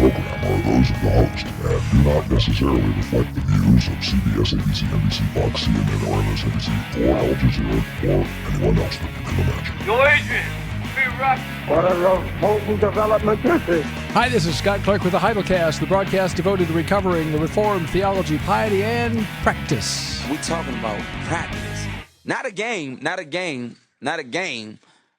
program are those of the host and do not necessarily reflect the views of CBS, ABC, NBC, Fox, CNN, or MSNBC, or Al Jazeera, or anyone else that you can imagine. Yo, Adrian, be rock. What a potent development this is. Hi, this is Scott Clark with the Heidelcast, the broadcast devoted to recovering the Reformed theology, piety, and practice. We're talking about practice. Not a game.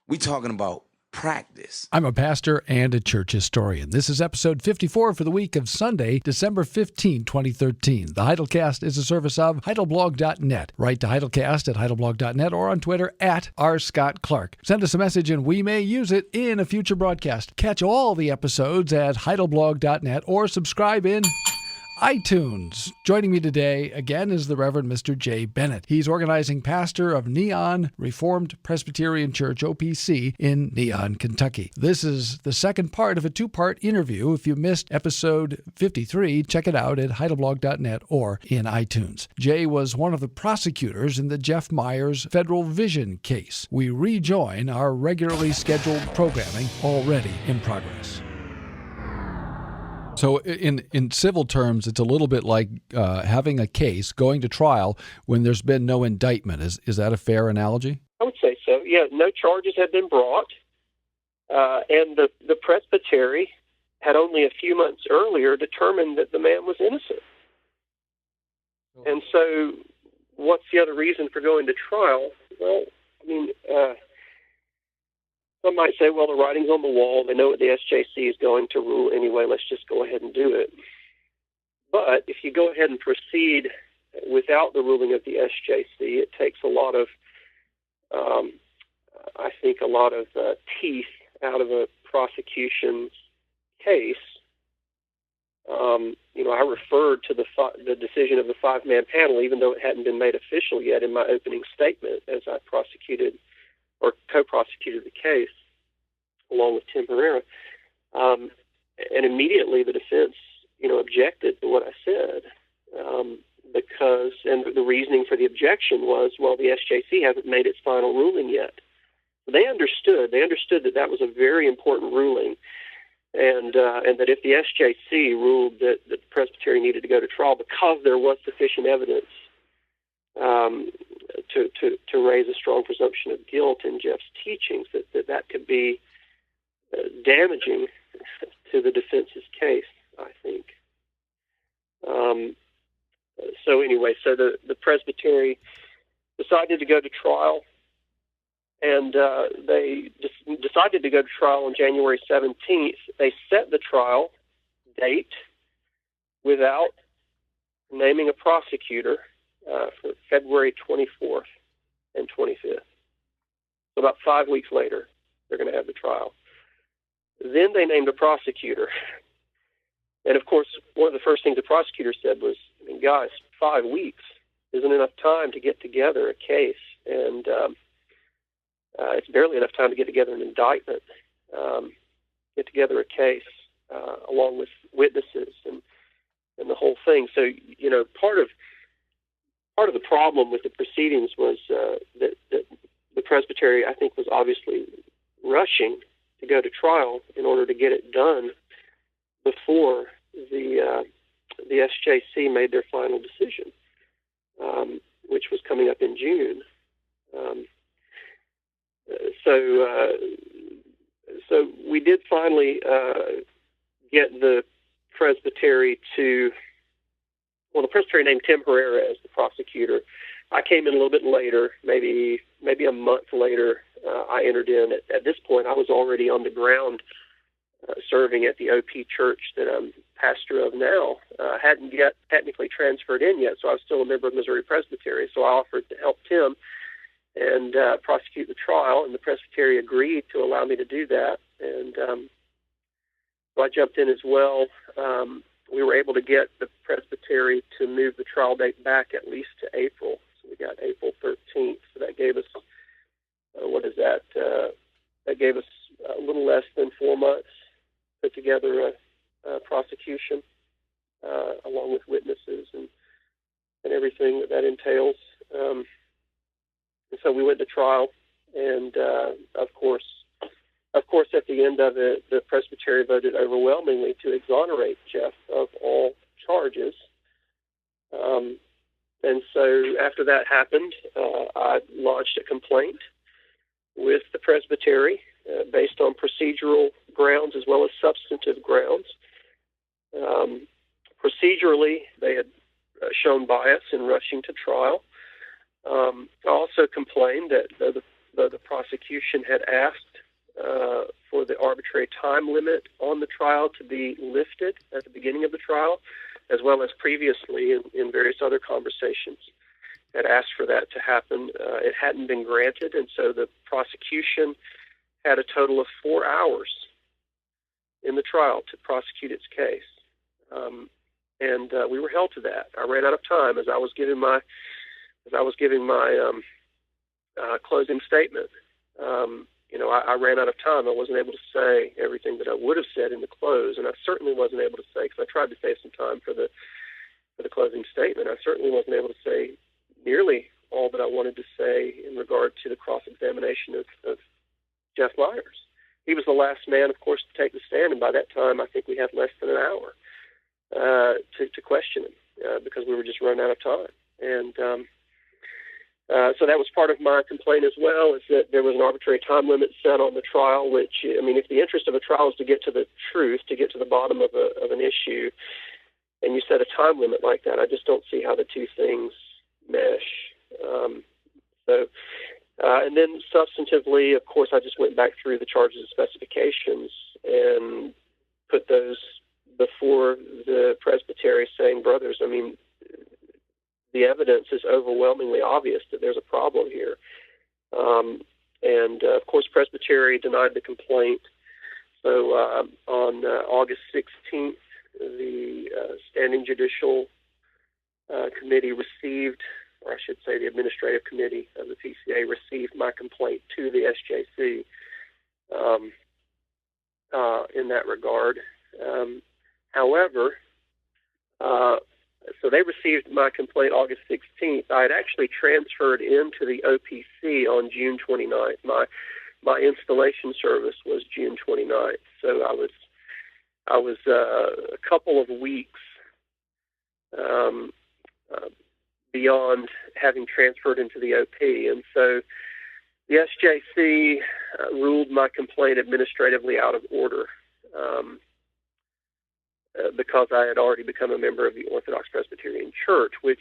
We're talking about practice. I'm a pastor and a church historian. This is episode 54 for the week of Sunday, December 15, 2013. The Heidelcast is a service of heidelblog.net. Write to Heidelcast at heidelblog.net or on Twitter at @RScottClark. Send us a message and we may use it in a future broadcast. Catch all the episodes at heidelblog.net or subscribe in iTunes. Joining me today again is the Reverend Mr. Jay Bennett. He's organizing pastor of Neon Reformed Presbyterian Church, OPC, in Neon, Kentucky. This is the second part of a two-part interview. If you missed episode 53, check it out at heidelblog.net or in iTunes. Jay was one of the prosecutors in the Jeff Meyers Federal Vision case. We rejoin our regularly scheduled programming already in progress. So in civil terms, it's a little bit like having a case going to trial when there's been no indictment. Is that a fair analogy? I would say so. Yeah, no charges had been brought, and the presbytery had only a few months earlier determined that the man was innocent. And so what's the other reason for going to trial? Well, I mean, some might say, well, the writing's on the wall. They know what the SJC is going to rule anyway. Let's just go ahead and do it. But if you go ahead and proceed without the ruling of the SJC, it takes a lot of, I think, a lot of teeth out of a prosecution's case. I referred to the decision of the five-man panel, even though it hadn't been made official yet, in my opening statement as I prosecuted or co-prosecuted the case along with Tim Herrera. And immediately the defense, objected to what I said because, and the reasoning for the objection was, well, the SJC hasn't made its final ruling yet. They understood that that was a very important ruling, and that if the SJC ruled that the presbytery needed to go to trial because there was sufficient evidence to raise a strong presumption of guilt in Jeff's teachings, that could be damaging to the defense's case, I think. So the presbytery decided to go to trial, and they decided to go to trial on January 17th. They set the trial date without naming a prosecutor for February 24th and 25th. So about 5 weeks later, they're going to have the trial. Then they named a prosecutor. And, of course, one of the first things the prosecutor said was, guys, 5 weeks isn't enough time to get together a case. And it's barely enough time to get together an indictment, get together a case along with witnesses and the whole thing. So, part of the problem with the proceedings was that the presbytery, I think, was obviously rushing to go to trial in order to get it done before the SJC made their final decision, which was coming up in June. So we did finally get the presbytery to. Well, the presbytery named Tim Herrera as the prosecutor. I came in a little bit later, maybe a month later. I entered in. At this point, I was already on the ground serving at the OP church that I'm pastor of now. Hadn't yet technically transferred in yet, so I was still a member of Missouri Presbytery. So I offered to help Tim and prosecute the trial, and the presbytery agreed to allow me to do that. And so I jumped in as well. We were able to get the presbytery to move the trial date back at least to April. So we got April 13th. So that gave us, that gave us a little less than 4 months to put together a prosecution along with witnesses and everything that entails. And so we went to trial, and of course, Of course, at the end of it, the Presbytery voted overwhelmingly to exonerate Jeff of all charges. And so after that happened, I lodged a complaint with the Presbytery based on procedural grounds as well as substantive grounds. Procedurally, they had shown bias in rushing to trial. I also complained that the prosecution had asked for the arbitrary time limit on the trial to be lifted at the beginning of the trial, as well as previously in various other conversations, had asked for that to happen. It hadn't been granted, and so the prosecution had a total of 4 hours in the trial to prosecute its case. And we were held to that. I ran out of time as I was giving my closing statement. I ran out of time. I wasn't able to say everything that I would have said in the close, and I certainly wasn't able to say, because I tried to save some time for the closing statement, I certainly wasn't able to say nearly all that I wanted to say in regard to the cross-examination of Jeff Meyers. He was the last man, of course, to take the stand, and by that time I think we had less than an hour to question him because we were just running out of time. And so that was part of my complaint as well, is that there was an arbitrary time limit set on the trial, which, I mean, if the interest of a trial is to get to the truth, to get to the bottom of an issue, and you set a time limit like that, I just don't see how the two things mesh. And then substantively, of course, I just went back through the charges and specifications and put those before the Presbytery, saying, brothers, I mean, the evidence is overwhelmingly obvious that there's a problem here. Of course, Presbytery denied the complaint. So on August 16th, the Standing Judicial Committee received, or I should say the Administrative Committee of the PCA received my complaint to the SJC in that regard. However, so they received my complaint August 16th. I had actually transferred into the OPC on June 29th. My installation service was June 29th. So I was a couple of weeks beyond having transferred into the OP. And so the SJC ruled my complaint administratively out of order. Because I had already become a member of the Orthodox Presbyterian Church, which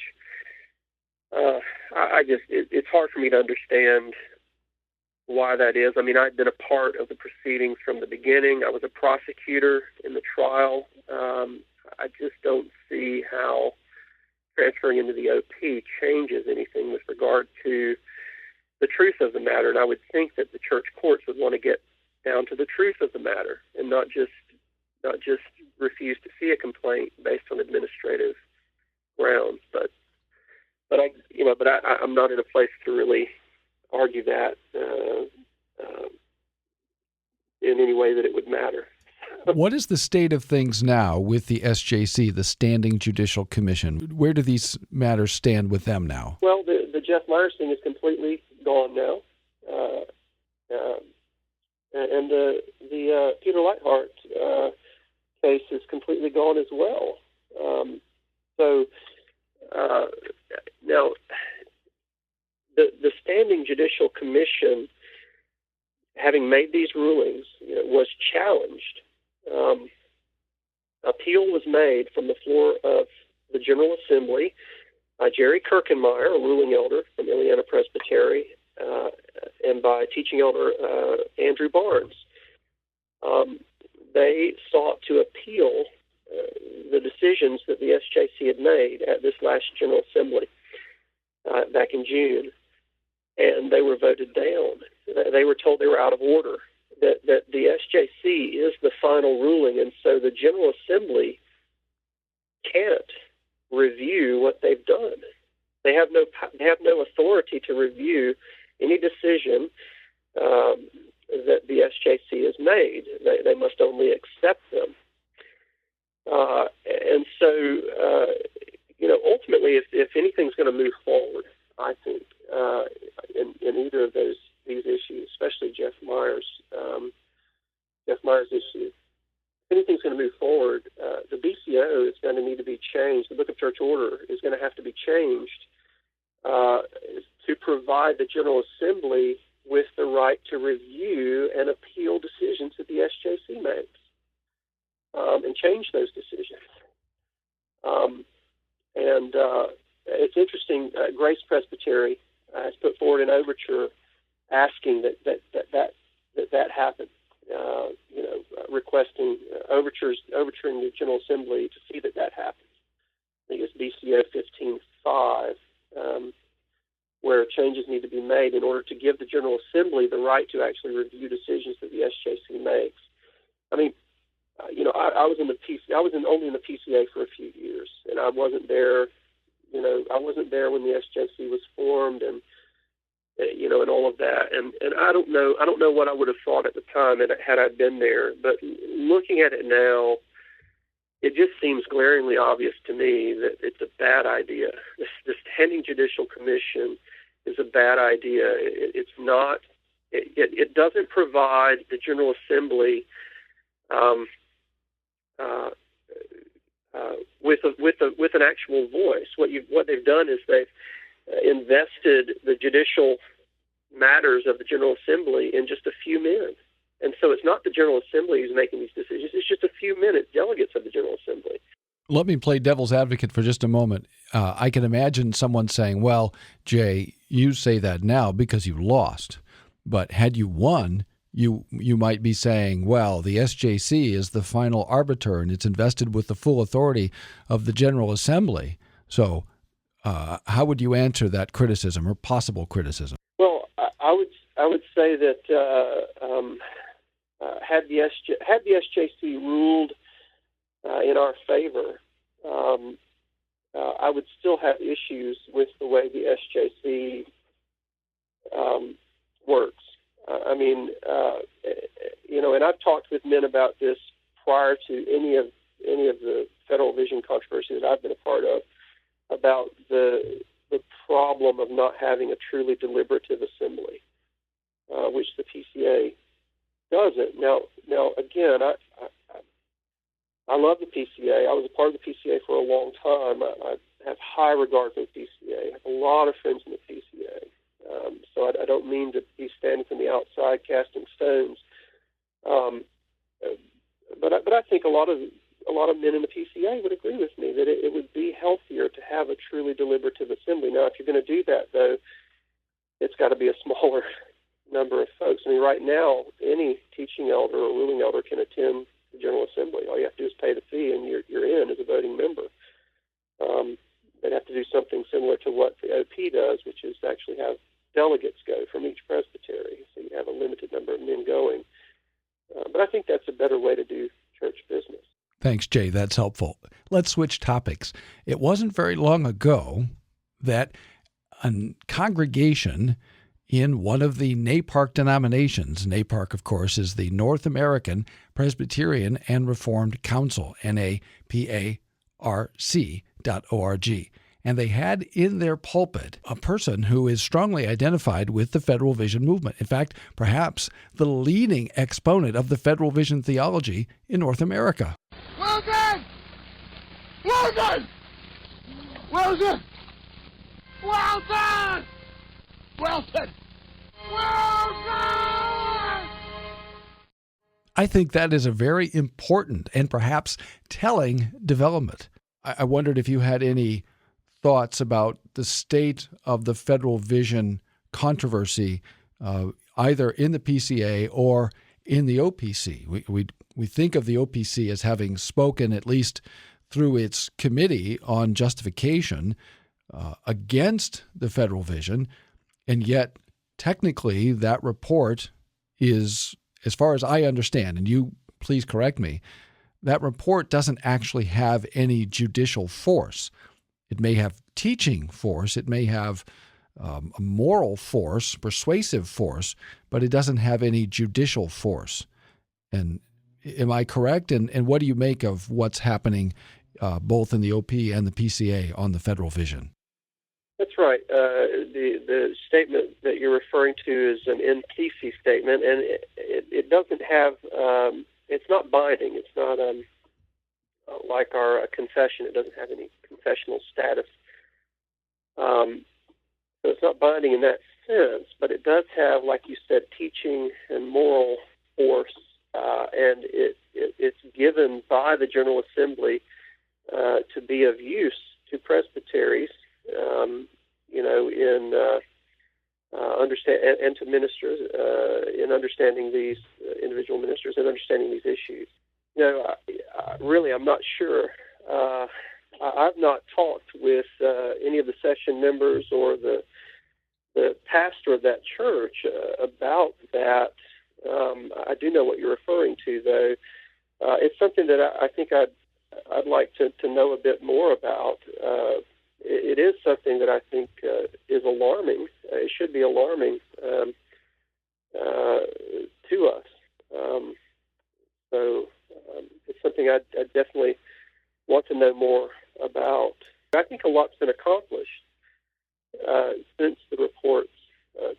it's hard for me to understand why that is. I mean, I'd been a part of the proceedings from the beginning. I was a prosecutor in the trial. I just don't see how transferring into the OP changes anything with regard to the truth of the matter. And I would think that the church courts would want to get down to the truth of the matter and not just refuse to see a complaint based on administrative grounds. But I'm not in a place to really argue that in any way that it would matter. What is the state of things now with the SJC, the Standing Judicial Commission? Where do these matters stand with them now? Well, the Jeff Meyers thing is completely gone now. And the Peter Lightheart case is completely gone as well. Now, the Standing Judicial Commission, having made these rulings, was challenged. Appeal was made from the floor of the General Assembly by Jerry Kirkenmeyer, a ruling elder from Indiana Presbytery, and by teaching elder Andrew Barnes. They sought to appeal the decisions that the SJC had made at this last General Assembly back in June, and they were voted down. They were told they were out of order, that the SJC is the final ruling, and so the General Assembly can't review what they've done. They have no authority to review any decision that the SJC has made. They must only accept them. And so, ultimately, if anything's going to move forward, I think, in either of these issues, especially Jeff Meyers, Jeff Meyers issue, if anything's going to move forward, the BCO is going to need to be changed. The Book of Church Order is going to have to be changed to provide the General Assembly with the right to review and appeal decisions that the SJC makes, and change those decisions. It's interesting. Grace Presbytery has put forward an overture asking that happen. Requesting overturing the General Assembly to see that happens. I think it's BCO 15.5, where changes need to be made in order to give the General Assembly the right to actually review decisions that the SJC makes. I mean, I was in the PC. I was only in the PCA for a few years, and I wasn't there. I wasn't there when the SJC was formed, and and all of that. And I don't know what I would have thought at the time had I been there. But looking at it now, it just seems glaringly obvious to me that it's a bad idea. This standing judicial commission is a bad idea. It's not. It doesn't provide the General Assembly with an actual voice. What they've done is they've invested the judicial matters of the General Assembly in just a few men. And so it's not the General Assembly who's making these decisions. It's just a few delegates of the General Assembly. Let me play devil's advocate for just a moment. I can imagine someone saying, well, Jay, you say that now because you lost. But had you won, you might be saying, well, the SJC is the final arbiter and it's invested with the full authority of the General Assembly. So how would you answer that criticism or possible criticism? Well, I would say that had the SJC ruled in our favor, I would still have issues with the way the SJC works. And I've talked with men about this prior to any of the Federal Vision controversy that I've been a part of, about the problem of not having a truly deliberative assembly, which the PCA doesn't. Now again, I love the PCA. I was a part of the PCA for a long time. I have high regard for the PCA. I have a lot of friends in the PCA. So I don't mean to be standing from the outside casting stones. But I think a lot of men in the PCA would agree with me that it would be healthier to have a truly deliberative assembly. Now, if you're going to do that, though, it's got to be a smaller number of folks. I mean, right now, any teaching elder or ruling elder can attend the General Assembly. All you have to do is pay the fee, and you're in as a voting member. They'd have to do something similar to what the OP does, which is actually have delegates go from each presbytery, so you have a limited number of men going. But I think that's a better way to do church business. Thanks, Jay. That's helpful. Let's switch topics. It wasn't very long ago that a congregation in one of the NAPARC denominations, NAPARC, of course, is the North American Presbyterian and Reformed Council, NAPARC.org. And they had in their pulpit a person who is strongly identified with the Federal Vision movement. In fact, perhaps the leading exponent of the Federal Vision theology in North America. Well done! Well done! Well done! Well done! Well done! Well done! I think that is a very important and perhaps telling development. I wondered if you had any thoughts about the state of the Federal Vision controversy, either in the PCA or in the OPC. We think of the OPC as having spoken, at least through its committee on justification, against the Federal Vision, and yet technically that report is, as far as I understand, and you please correct me, that report doesn't actually have any judicial force. It may have teaching force, it may have a moral force, persuasive force, but it doesn't have any judicial force. And am I correct? And what do you make of what's happening both in the OP and the PCA on the Federal Vision? That's right. The statement that you're referring to is an in thesis statement, and it doesn't have. It's not binding. It's not like our confession. It doesn't have any confessional status. So it's not binding in that sense, but it does have, like you said, teaching and moral force, and it's given by the General Assembly to be of use to presbyteries, in understand and to ministers in understanding these individual ministers and understanding these issues. Really, I'm not sure. I've not talked with any of the session members or the pastor of that church about that. I do know what you're referring to, though. It's something that I think I'd like to know a bit more about. It is something that I think is alarming. It should be alarming to us. So it's something I definitely want to know more about. I think a lot's been accomplished since the reports,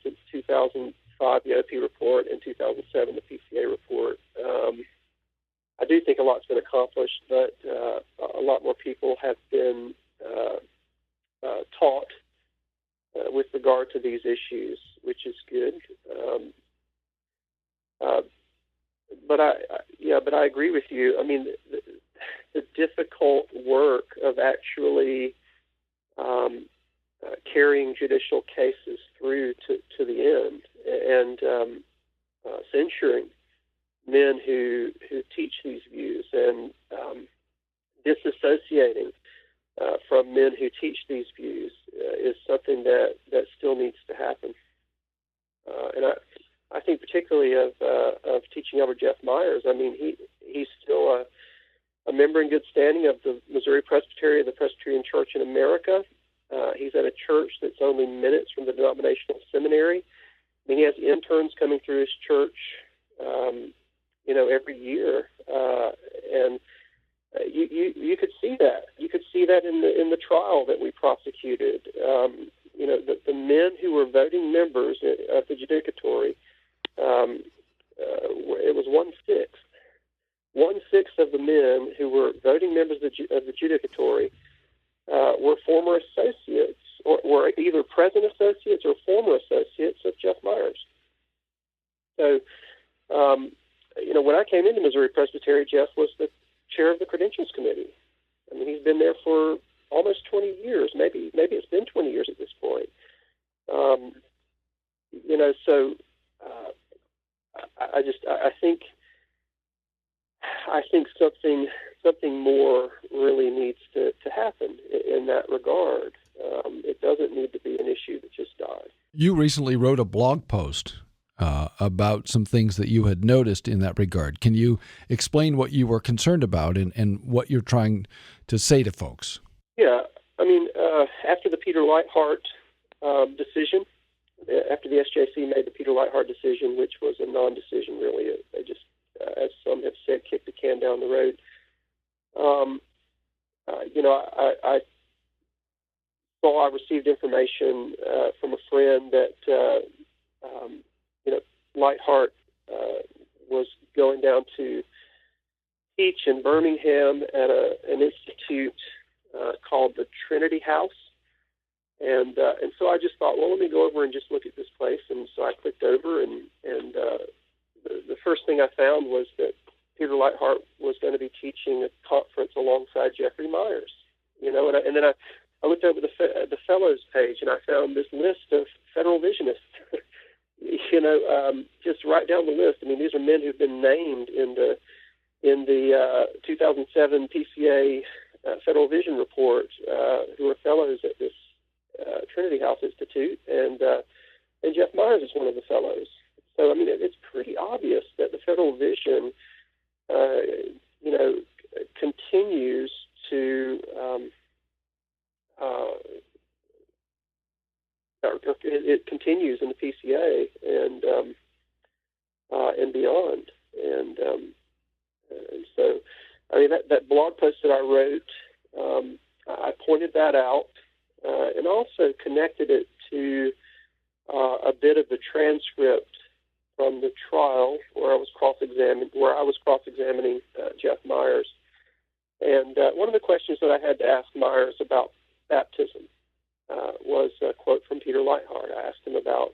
since 2005, the OP report, and 2007, the PCA report. I do think a lot's been accomplished, but a lot more people have been taught with regard to these issues, which is good. But I agree with you. I mean, the difficult work of actually carrying judicial cases through to the end and censuring men who teach these views and disassociating from men who teach these views is something that still needs to happen. And I think particularly of teaching over Jeff Meyers. I mean, he's still a member in good standing of the Missouri Presbyterian, the Presbyterian Church in America. He's at a church that's only minutes from the denominational seminary. I mean, he has interns coming through his church, every year, and you could see that. You could see that in the trial that we prosecuted. The men who were voting members of the judicatory, it was 1/6. 1/6 of the men who were voting members of the judicatory were former associates, or were either present associates or former associates of Jeff Meyers. So, when I came into Missouri Presbytery, Jeff was the chair of the Credentials Committee. I mean, he's been there for almost 20 years. Maybe it's been 20 years at this point. I think something more really needs to happen in that regard. It doesn't need to be an issue that just dies. You recently wrote a blog post about some things that you had noticed in that regard. Can you explain what you were concerned about and what you're trying to say to folks? Yeah, I mean, after the Peter Lightheart decision, after the SJC made the Peter Lightheart decision, which was a non-decision really, they just, as some have said, kicked the can down the road. I received information from a friend that Lightheart was going down to teach in Birmingham at an institute called the Trinity House, and so I just thought, well, let me go over and just look at this place. And so I clicked over, and the first thing I found was that Peter Lightheart was going to be teaching a conference alongside Jeffrey Meyers. And then I looked over the fellows page, and I found this list of Federal Visionists. Just right down the list. I mean, these are men who've been named in the 2007 PCA Federal Vision Report, who are fellows at this Trinity House Institute, and Jeff Meyers is one of the fellows. So, I mean, it's pretty obvious that the Federal Vision, continues to it continues in the PCA and beyond. And so, I mean, that blog post that I wrote, I pointed that out and also connected it to a bit of the transcript from the trial where I was cross-examining Jeff Meyers. And one of the questions that I had to ask Meyers about baptism was a quote from Peter Leithart. I asked him about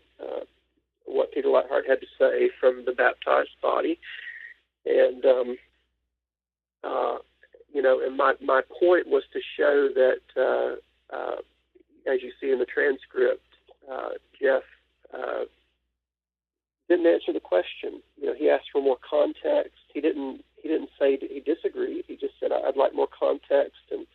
what Peter Leithart had to say from the baptized body. And, and my point was to show that, as you see in the transcript, Jeff didn't answer the question. He asked for more context. He didn't say that he disagreed. He just said, "I'd like more context," and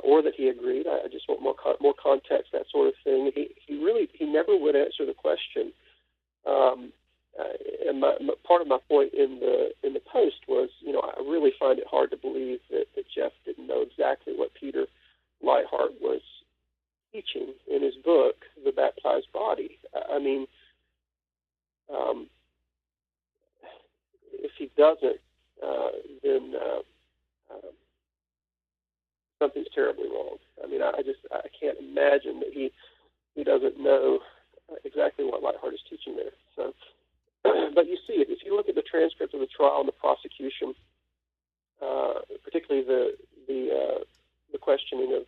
or that he agreed. I just want more context, that sort of thing. He never would answer the question. And part of my point in the post was, I really find it hard to believe that Jeff didn't know exactly what Peter Leithart was teaching in his book, The Baptized Body. I mean, if he doesn't, then something's terribly wrong. I mean, I can't imagine that he doesn't know exactly what Leithart is teaching there. So, but you see it if you look at the transcript of the trial and the prosecution, particularly the questioning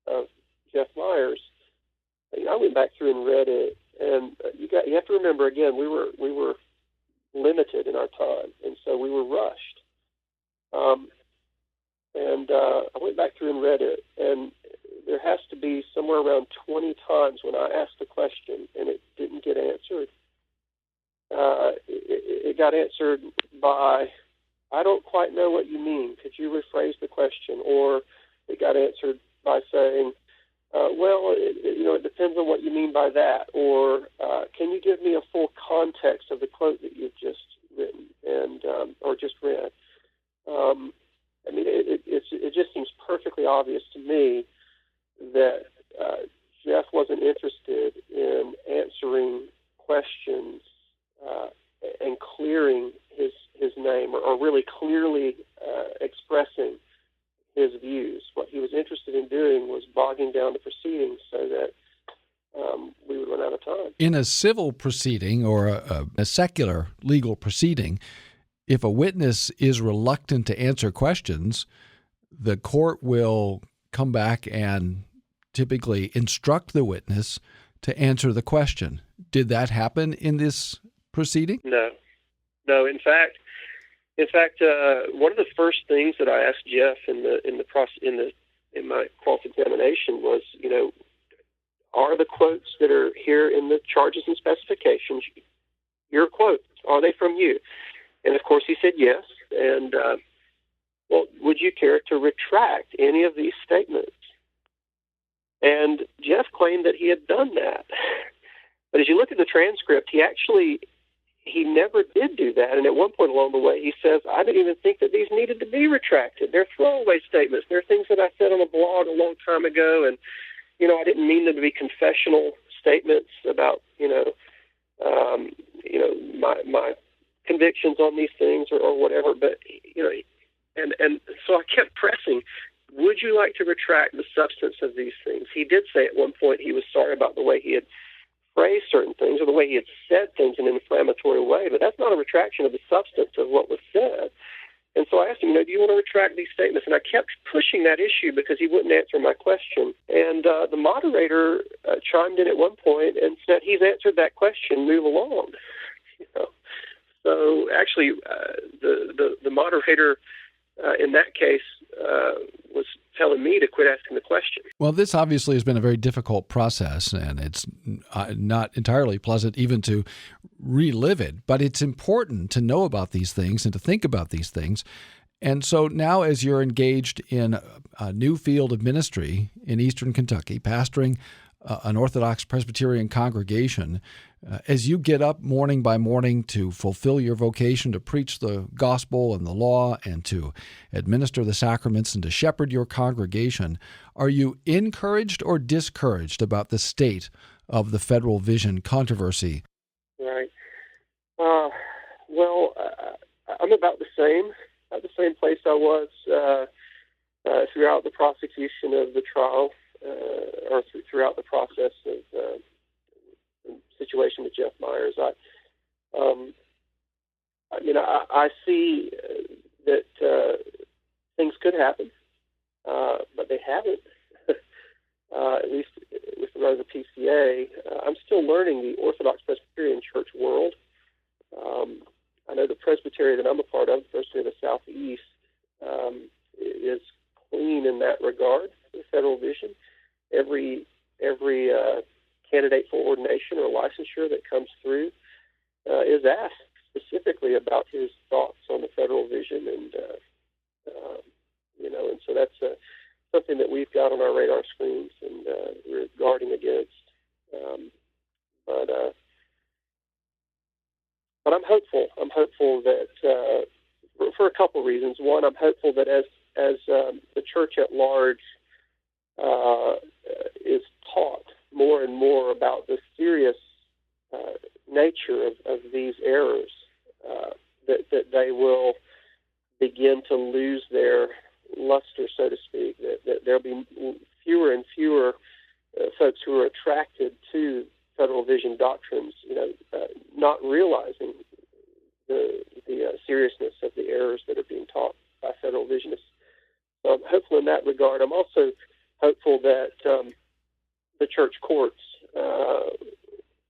of Jeff Meyers. I went back through and read it, and you have to remember again, we were limited in our time, and so we were rushed. I went back through and read it, and there has to be somewhere around 20 times when I asked the question and it didn't get answered. It got answered by, "I don't quite know what you mean. Could you rephrase the question?" Or it got answered by saying, "Well, it depends on what you mean by that." Or can you give me a full context of the quote that you've just written or just read? I mean, it just seems perfectly obvious to me that Jeff wasn't interested in answering questions and clearing his name or really clearly expressing his views. What he was interested in doing was bogging down the proceedings so that we would run out of time. In a civil proceeding or a secular legal proceeding, if a witness is reluctant to answer questions, the court will come back and typically instruct the witness to answer the question. Did that happen in this proceeding? No. In fact, one of the first things that I asked Jeff in my cross-examination was, are the quotes that are here in the charges and specifications your quotes? Are they from you? And of course, he said yes. And well, would you care to retract any of these statements? And Jeff claimed that he had done that. But as you look at the transcript, he never did do that. And at one point along the way, he says, "I didn't even think that these needed to be retracted. They're throwaway statements. They're things that I said on a blog a long time ago. And, I didn't mean them to be confessional statements about, my convictions on these things or whatever." But, and so I kept pressing, would you like to retract the substance of these things? He did say at one point he was sorry about the way he had phrased certain things or the way he had said things in an inflammatory way, but that's not a retraction of the substance of what was said. And so I asked him, do you want to retract these statements? And I kept pushing that issue because he wouldn't answer my question. And the moderator chimed in at one point and said, "He's answered that question, move along." So actually, the moderator in that case was telling me to quit asking the question. Well, this obviously has been a very difficult process, and it's not entirely pleasant even to relive it, but it's important to know about these things and to think about these things. And so now as you're engaged in a new field of ministry in Eastern Kentucky, pastoring an Orthodox Presbyterian congregation, as you get up morning by morning to fulfill your vocation, to preach the gospel and the law and to administer the sacraments and to shepherd your congregation, are you encouraged or discouraged about the state of the federal vision controversy? Right. Well, I'm about the same place I was throughout the prosecution of the trial, or throughout the process of the situation with Jeff Meyers. I see that things could happen, but they haven't. At least with regard to the PCA, I'm still learning the Orthodox Presbyterian Church world. I know the Presbytery that I'm a part of, the Presbytery of the Southeast, is clean in that regard. The Federal Vision, every candidate for ordination or licensure that comes through is asked specifically about his thoughts on the Federal Vision, and so that's something that we've got on our radar screens, and we're guarding against. But I'm hopeful. I'm hopeful that for a couple of reasons. One, I'm hopeful that as the church at large is taught more and more about the serious nature of these errors, that they will begin to lose their luster, so to speak, that there'll be fewer and fewer folks who are attracted to Federal Vision doctrines, not realizing the seriousness of the errors that are being taught by Federal Visionists. So I'm hopeful in that regard. I'm also hopeful that the church courts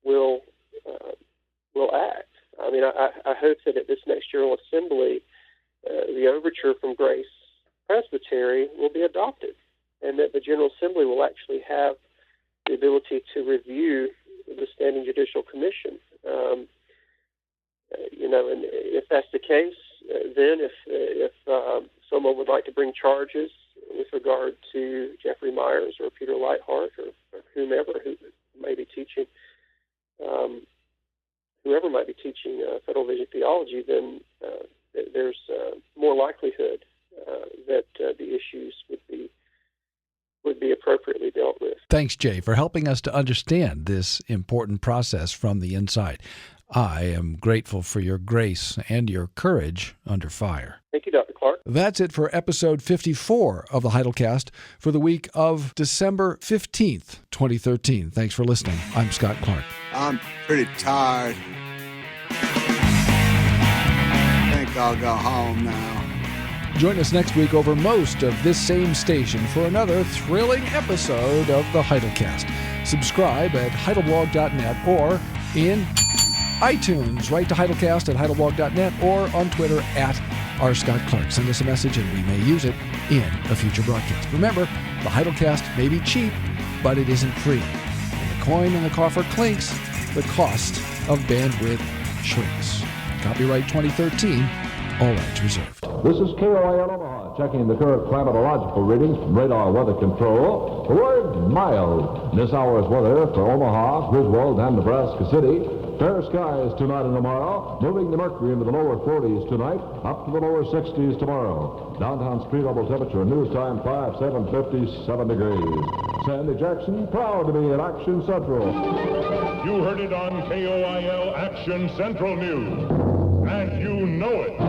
will act. I mean, I hope that at this next General Assembly, the overture from Grace Presbytery will be adopted, and that the General Assembly will actually have the ability to review the Standing Judicial Commission. And if that's the case, then if someone would like to bring charges with regard to Jeffrey Meyers or Peter Lightheart or whomever who may be teaching, whoever might be teaching Federal Vision theology, then there's more likelihood that the issues would be appropriately dealt with. Thanks, Jay, for helping us to understand this important process from the inside. I am grateful for your grace and your courage under fire. Thank you, Dr. Clark. That's it for episode 54 of the Heidelcast for the week of December 15th, 2013. Thanks for listening. I'm Scott Clark. I'm pretty tired. I think I'll go home now. Join us next week over most of this same station for another thrilling episode of the Heidelcast. Subscribe at heidelblog.net or in iTunes. Write to Heidelcast at heidelblog.net or on Twitter at @RScottClark. Send us a message and we may use it in a future broadcast. Remember, the Heidelcast may be cheap, but it isn't free. When the coin in the coffer clinks, the cost of bandwidth shrinks. Copyright 2013, all rights reserved. This is KOIL Omaha, checking the current climatological readings from radar weather control. The word mild. This hour's weather for Omaha, Griswold, and Nebraska City. Fair skies tonight and tomorrow, moving the mercury into the lower 40s tonight, up to the lower 60s tomorrow. Downtown street level temperature, news time 57 degrees. Sandy Jackson, proud to be at Action Central. You heard it on KOIL Action Central News, and you know it.